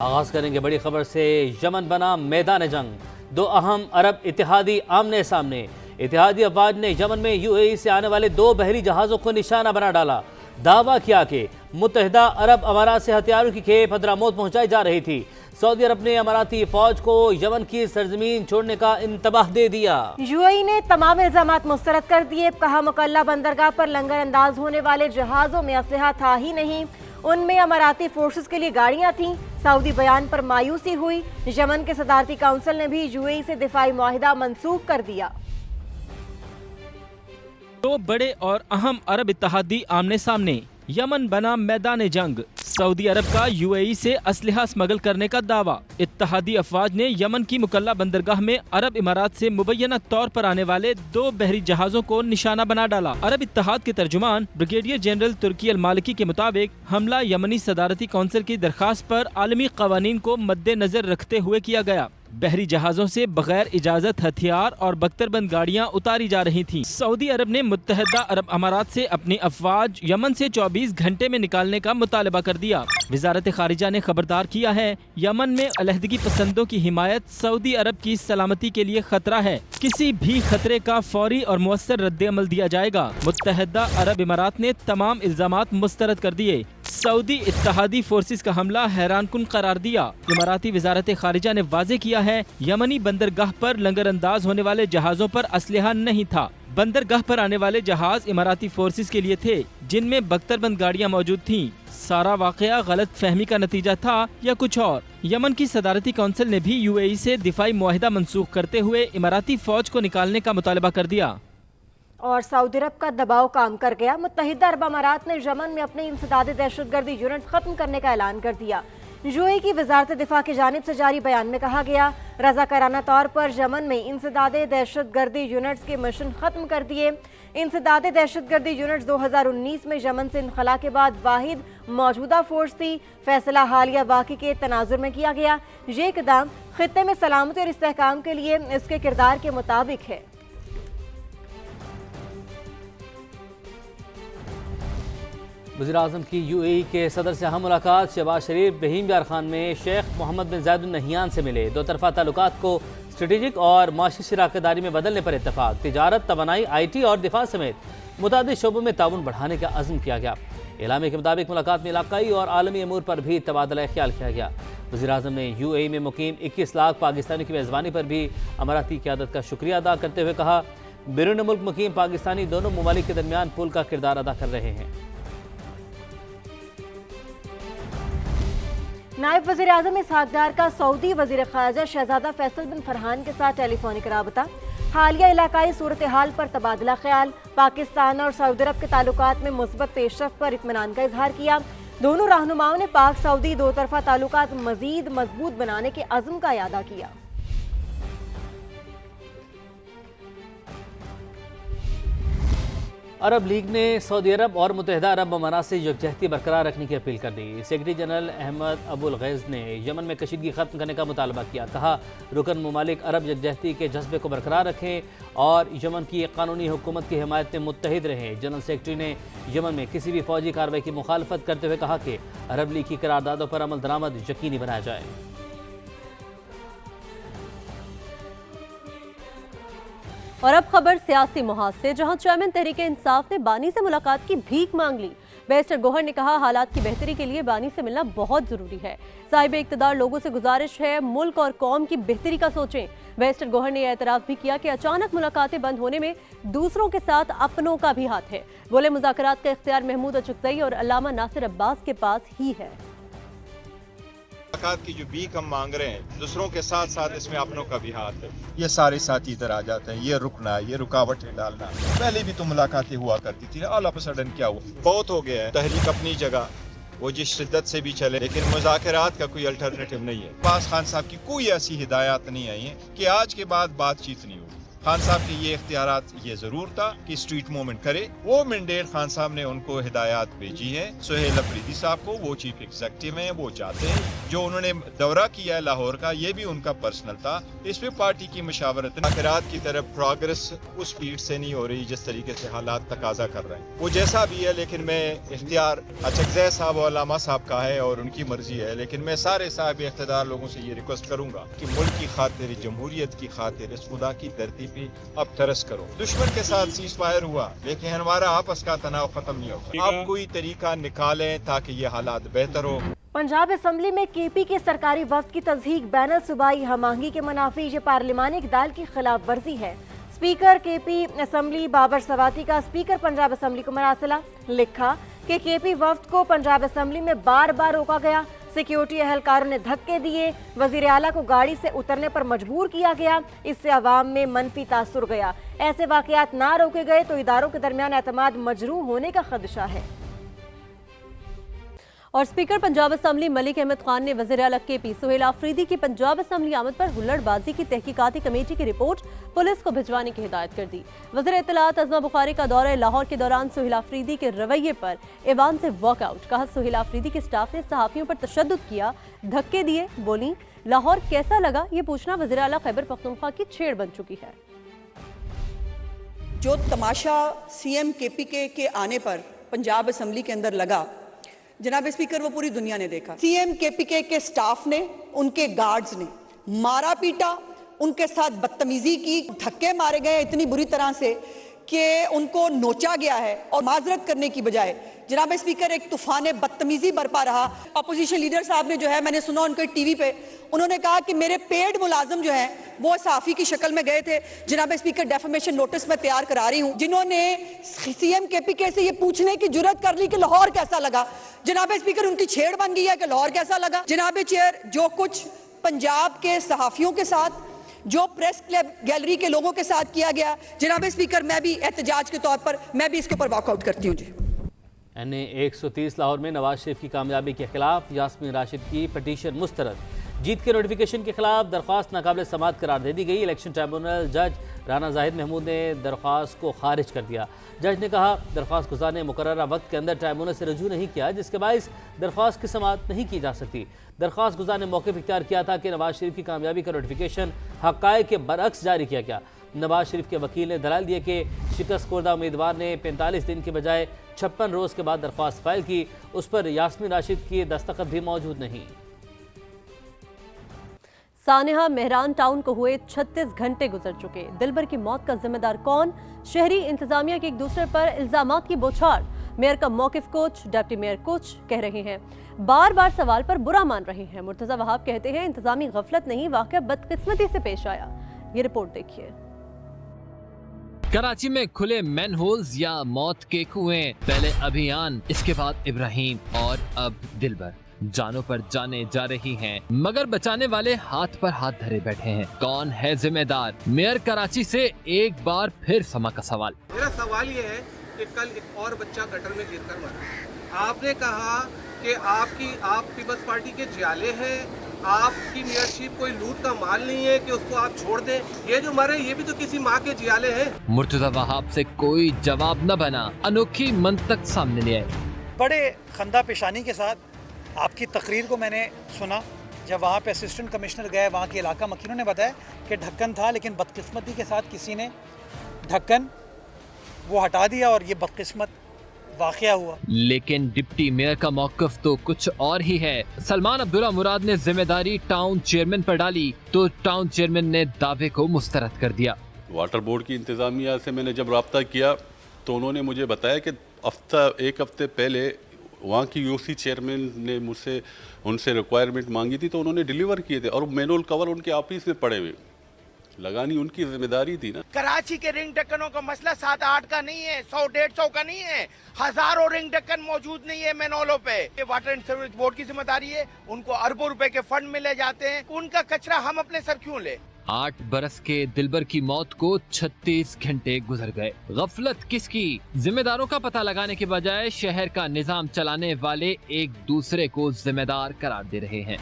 آغاز کریں گے بڑی خبر سے۔ یمن بنا میدان جنگ، دو اہم عرب اتحادی آمنے سامنے۔ اتحادی افواج نے یمن میں یو اے ای سے آنے والے 2 بحری جہازوں کو نشانہ بنا ڈالا۔ دعویٰ کیا کہ متحدہ عرب امارات سے ہتھیاروں کی کھیپ حضراموت پہنچائی جا رہی تھی۔ سعودی عرب نے اماراتی فوج کو یمن کی سرزمین چھوڑنے کا انتباہ دے دیا۔ یو اے ای نے تمام الزامات مسترد کر دیے۔ کہا مکلا بندرگاہ پر لنگر انداز ہونے والے جہازوں میں اسلحہ تھا ہی نہیں، ان میں اماراتی فورسز کے لیے گاڑیاں تھیں۔ سعودی بیان پر مایوسی ہوئی۔ یمن کے صدارتی کونسل نے بھی یو اے ای سے دفاعی معاہدہ منسوخ کر دیا۔ 2 بڑے اور اہم عرب اتحادی آمنے سامنے، یمن بنا میدان جنگ۔ سعودی عرب کا یو اے ای سے اسلحہ اسمگل کرنے کا دعویٰ۔ اتحادی افواج نے یمن کی مکلا بندرگاہ میں عرب امارات سے مبینہ طور پر آنے والے 2 بحری جہازوں کو نشانہ بنا ڈالا۔ عرب اتحاد کے ترجمان بریگیڈیئر جنرل ترکی المالکی کے مطابق حملہ یمنی صدارتی کونسل کی درخواست پر عالمی قوانین کو مد نظر رکھتے ہوئے کیا گیا۔ بحری جہازوں سے بغیر اجازت ہتھیار اور بختر بند گاڑیاں اتاری جا رہی تھیں۔ سعودی عرب نے متحدہ عرب امارات سے اپنی افواج یمن سے 24 گھنٹے میں نکالنے کا مطالبہ کر دیا۔ وزارت خارجہ نے خبردار کیا ہے، یمن میں علیحدگی پسندوں کی حمایت سعودی عرب کی سلامتی کے لیے خطرہ ہے۔ کسی بھی خطرے کا فوری اور مؤثر رد عمل دیا جائے گا۔ متحدہ عرب امارات نے تمام الزامات مسترد کر دیے۔ سعودی اتحادی فورسز کا حملہ حیران کن قرار دیا۔ اماراتی وزارت خارجہ نے واضح کیا ہے، یمنی بندرگاہ پر لنگر انداز ہونے والے جہازوں پر اسلحہ نہیں تھا۔ بندرگاہ پر آنے والے جہاز اماراتی فورسز کے لیے تھے، جن میں بختر بند گاڑیاں موجود تھیں۔ سارا واقعہ غلط فہمی کا نتیجہ تھا یا کچھ اور؟ یمن کی صدارتی کونسل نے بھی یو اے ای سے دفاعی معاہدہ منسوخ کرتے ہوئے اماراتی فوج کو نکالنے کا مطالبہ کر دیا۔ اور سعودی عرب کا دباؤ کام کر گیا۔ متحدہ عرب امارات نے یمن میں اپنے انسدادی دہشت گردی یونٹس ختم کرنے کا اعلان کر دیا۔ یو اے ای کی وزارت دفاع کی جانب سے جاری بیان میں کہا گیا، رضاکارانہ طور پر یمن میں انسدادی دہشت گردی یونٹس کے مشن ختم کر دیے۔ انسدادی دہشت گردی یونٹس 2019 میں یمن سے انخلا کے بعد واحد موجودہ فورس تھی۔ فیصلہ حالیہ واقعے کے تناظر میں کیا گیا۔ یہ اقدام خطے میں سلامتی اور استحکام کے لیے اس کے کردار کے مطابق ہے۔ وزیراعظم کی یو اے ای کے صدر سے اہم ملاقات۔ شہباز شریف بہیم یار خان میں شیخ محمد بن زاید ال نہیان سے ملے۔ 2 طرفہ تعلقات کو اسٹریٹجک اور معاشی شراکت داری میں بدلنے پر اتفاق۔ تجارت، توانائی، آئی ٹی اور دفاع سمیت متعدد شعبوں میں تعاون بڑھانے کا عزم کیا گیا۔ اعلامیہ کے مطابق ملاقات میں علاقائی اور عالمی امور پر بھی تبادلہ خیال کیا گیا۔ وزیراعظم نے یو اے ای میں مقیم 21 لاکھ پاکستانیوں کی میزبانی پر بھی اماراتی قیادت کا شکریہ ادا کرتے ہوئے کہا، بیرون ملک مقیم پاکستانی دونوں ممالک کے درمیان پل کا کردار ادا کر رہے ہیں۔ نائب وزیر اعظم اسحاق ڈار کا سعودی وزیر خارجہ شہزادہ فیصل بن فرحان کے ساتھ ٹیلی فونک رابطہ۔ حالیہ علاقائی صورتحال پر تبادلہ خیال۔ پاکستان اور سعودی عرب کے تعلقات میں مثبت پیش رفت پر اطمینان کا اظہار کیا۔ دونوں رہنماؤں نے پاک سعودی 2 طرفہ تعلقات مزید مضبوط بنانے کے عزم کا اعادہ کیا۔ عرب لیگ نے سعودی عرب اور متحدہ عرب امارات سے یکجہتی برقرار رکھنے کی اپیل کر دی۔ سیکرٹری جنرل احمد ابو الغیظ نے یمن میں کشیدگی ختم کرنے کا مطالبہ کیا۔ کہا، رکن ممالک عرب یکجہتی کے جذبے کو برقرار رکھیں اور یمن کی قانونی حکومت کی حمایت میں متحد رہیں۔ جنرل سیکرٹری نے یمن میں کسی بھی فوجی کارروائی کی مخالفت کرتے ہوئے کہا کہ عرب لیگ کی قراردادوں پر عمل درآمد یقینی بنایا جائے۔ اور اب خبر سیاسی محاذ سے، جہاں چیئرمین تحریک انصاف نے بانی سے ملاقات کی بھیک مانگ لی۔ بیرسٹر گوہر نے کہا، حالات کی بہتری کے لیے بانی سے ملنا بہت ضروری ہے۔ صاحب اقتدار لوگوں سے گزارش ہے، ملک اور قوم کی بہتری کا سوچیں۔ بیرسٹر گوہر نے یہ اعتراف بھی کیا کہ اچانک ملاقاتیں بند ہونے میں دوسروں کے ساتھ اپنوں کا بھی ہاتھ ہے۔ بولے، مذاکرات کا اختیار محمود اچکزئی اور علامہ ناصر عباس کے پاس ہی ہے۔ ملاقات کی جو بھیک ہم مانگ رہے ہیں، دوسروں کے ساتھ ساتھ اس میں اپنوں کا بھی ہاتھ ہے۔ یہ سارے ساتھی ادھر آ جاتے ہیں، یہ رکنا، یہ رکاوٹیں ڈالنا۔ پہلے بھی تو ملاقاتیں ہوا کرتی تھی، آل آف سڈن کیا ہوا؟ بہت ہو گیا ہے۔ تحریک اپنی جگہ وہ جس شدت سے بھی چلے، لیکن مذاکرات کا کوئی الٹرنیٹو نہیں ہے۔ عباس خان صاحب کی کوئی ایسی ہدایات نہیں آئی ہیں کہ آج کے بعد بات چیت نہیں ہوگی۔ खान साहब के ये इख्तियारात ये जरूर था कि स्ट्रीट मूवमेंट करे, वो मैंडेट खान साहब ने उनको हिदायत भेजी है सुहेल अफरीदी साहब को, वो चीफ एग्जीक्यूटिव हैं, वो चाहते हैं। जो उन्होंने दौरा किया है लाहौर का, ये भी उनका पर्सनल था। इस पे पार्टी की मशावरत आखिरात की तरफ प्रोग्रेस उस स्पीड से नहीं हो रही जिस तरीके से हालात तकाजा कर रहे हैं। वो जैसा भी है, लेकिन मैं इख्तियार अचकज़ई साहब और अल्लामा साहब का है और उनकी मर्जी है, लेकिन मैं सारे साहब इख्तियार लोगों से ये रिक्वेस्ट करूंगा कि मुल्क की खातिर, जमहूरियत की खातिर इस खुदा की धरती पे अब तरस करो। दुश्मन के साथ सीज फायर हुआ, लेकिन हमारा आपस का तनाव खत्म नहीं होगा। आप कोई तरीका निकालें ताकि ये हालात बेहतर हो। पंजाब असम्बली में केपी के सरकारी वफ्द की तज़हीक बैन सूबाई हमआहंगी के मुनाफी ये पार्लिमानी इक़दाल की खिलाफ वर्जी है। Speaker KP assembly Babar Swati का स्पीकर पंजाब असम्बली को मरासला, लिखा कि केपी वफ्द को पंजाब असम्बली में बार बार रोका गया, सिक्योरिटी अहलकारों ने धक्के दिए, वज़ीर आला को गाड़ी से उतरने पर मजबूर किया गया, इससे अवाम में मनफी तासुर गया। ऐसे वाक़यात ना रोके गए तो इदारों के दरमियान एतमाद मजरूह होने का खदशा है। और स्पीकर पंजाब असम्बली मलिक अहमद खान ने वज़ीर आला केपी सुहेल आफरीदी की पंजाब असम्बली आमद पर हुल्लड़बाजी की तहकीकाती कमेटी की रिपोर्ट पुलिस को भिजवाने की हिदायत कर दी। वज़ीर इत्तलात अज़मा बुखारी का दौरा लाहौर के दौरान सुहेल आफरीदी के रवैये पर ऐवान से वॉकआउट, कहा सुहेल आफरीदी के स्टाफ ने सहाफ़ियों पर तशद्दुद किया, धक्के दिए, बोली लाहौर कैसा लगा ये पूछना वज़ीर आला खैबर पख्तूनख्वा की छेड़ बन चुकी है। जो तमाशा सीएम केपीके के आने पर पंजाब असम्बली के अंदर लगा, जनाब स्पीकर, वो पूरी दुनिया ने देखा। सीएम केपीके के स्टाफ ने, उनके गार्ड्स ने मारा पीटा, उनके साथ बदतमीजी की, धक्के मारे गए इतनी बुरी तरह से कि उनको नोचा गया है और माजरत करने की बजाय जनाब स्पीकर एक तूफान बदतमीजी बरपा रहा। अपोजिशन लीडर साहब ने जो है, मैंने सुना उनके टीवी पे, उन्होंने कहा कि मेरे पेड मुलाजम जो है वो सहाफ़ी की शक्ल में गए थे। जनाब स्पीकर, डेफमेशन नोटिस मैं तैयार करा रही हूँ, जिन्होंने सीएम केपीके से ये पूछने की जुर्रत कर ली कि लाहौर कैसा लगा। जनाब स्पीकर, उनकी छेड़ बन गई है कि लाहौर कैसा लगा। जनाब चेयर, जो कुछ पंजाब के सहाफ़ियों के साथ, जो प्रेस क्लब गैलरी के लोगों के साथ किया गया, जनाब स्पीकर, मैं भी एहतजाज के तौर पर मैं भी इसके ऊपर वॉकआउट करती हूँ। जी NA 130 लाहौर में नवाज शरीफ की कामयाबी के खिलाफ यास्मीन राशिद की पटिशन मुस्तरद। जीत के नोटिफिकेशन के खिलाफ दरख्वास्त नाकाबिल समाअत करार दे दी गई। इलेक्शन ट्राइब्यूनल जज राना जाहिद महमूद ने दरख्वास्त को खारिज कर दिया। जज ने कहा दरख्वास्त गुजार ने मुकर्ररा वक्त के अंदर ट्राइब्यूनल से रजू नहीं किया, जिसके बायस दरख्वास्त की समाअत नहीं की जा सकती। दरख्वास्त गुजार ने मौक़िफ़ इख्तियार किया था कि नवाज शरीफ की कामयाबी का नोटिफिकेशन हक़ाइक़ के बरअक्स जारी किया गया। नवाज शरीफ के वकील ने दलाल दिए कि शिकस्त खुर्दा उम्मीदवार ने 45 दिन के बजाय 56 रोज़ के बाद दरख्वास्त फाइल की, उस पर यास्मीन राशिद की दस्तखत भी मौजूद नहीं। सानेहा मेहरान टाउन को हुए 36 घंटे गुजर चुके, दिलबर की मौत का जिम्मेदार कौन? शहरी इंतजामिया के एक दूसरे पर इल्जामात की बौछार। मेयर का मौकिफ कुछ, डिप्टी मेयर कुछ कह रहे हैं, बार बार सवाल पर बुरा मान रहे हैं। मुर्तज़ा वहाब कहते हैं इंतजामी गफलत नहीं, वाक़या बदकिस्मती से पेश आया। ये रिपोर्ट देखिए। कराची में खुले मैनहोल्स या मौत के कुएं, पहले अभियान, इसके बाद इब्राहिम और अब दिलबर। जानों पर जाने जा रही हैं, मगर बचाने वाले हाथ पर हाथ धरे बैठे हैं। कौन है जिम्मेदार? मेयर कराची से एक बार फिर समा का सवाल। मेरा सवाल ये है कि कल एक और बच्चा गटर में गिरकर मरा। आपने कहा कि आप पीपल्स पार्टी के जियाले हैं, आपकी मेयरशिप कोई लूट का माल नहीं है कि उसको आप छोड़ दें। ये जो मरे ये भी तो किसी माँ के जियाले हैं। मुर्तज़ा वहाब से कोई जवाब न बना, अनोखी मंतक सामने ले आए। बड़े खंदा पेशानी के साथ आपकी तकरीर को मैंने सुना। जब वहाँ पे असिस्टेंट कमिश्नर गए, वहाँ के इलाका मकीनों ने बताया कि ढक्कन था, लेकिन बदकिस्मती के साथ किसी ने ढक्कन वो हटा दिया और ये बदकिस्मत वाक़या हुआ। लेकिन डिप्टी मेयर का मौक़िफ़ तो कुछ और ही है। सलमान अब्दुल्ला मुराद ने जिम्मेदारी टाउन चेयरमैन पर डाली तो टाउन चेयरमैन ने दावे को मुस्तरद कर दिया। वाटर बोर्ड की इंतज़ामिया से मैंने जब रब्ता किया तो उन्होंने मुझे बताया कि एक हफ्ते पहले वहाँ की यूसी चेयरमैन ने मुझसे उनसे रिक्वायरमेंट मांगी थी तो उन्होंने डिलीवर किए थे और मैनुअल कवर उनके ऑफिस में पड़े हुए, लगानी उनकी जिम्मेदारी थी ना। कराची के रिंग ढक्कनों का मसला 7-8 का नहीं है, 100-150 का नहीं है, हजारों रिंग ढक्कन मौजूद नहीं है मैनोलों पे। ये वाटर एंड सीवरेज बोर्ड की जिम्मेदारी है, उनको अरबों रुपए के फंड मिले जाते हैं, उनका कचरा हम अपने सर क्यों ले। 8 बरस के दिलबर की मौत को 36 घंटे गुजर गए। गफलत किसकी? जिम्मेदारों का पता लगाने के बजाय शहर का निजाम चलाने वाले एक दूसरे को जिम्मेदार करार दे रहे हैं।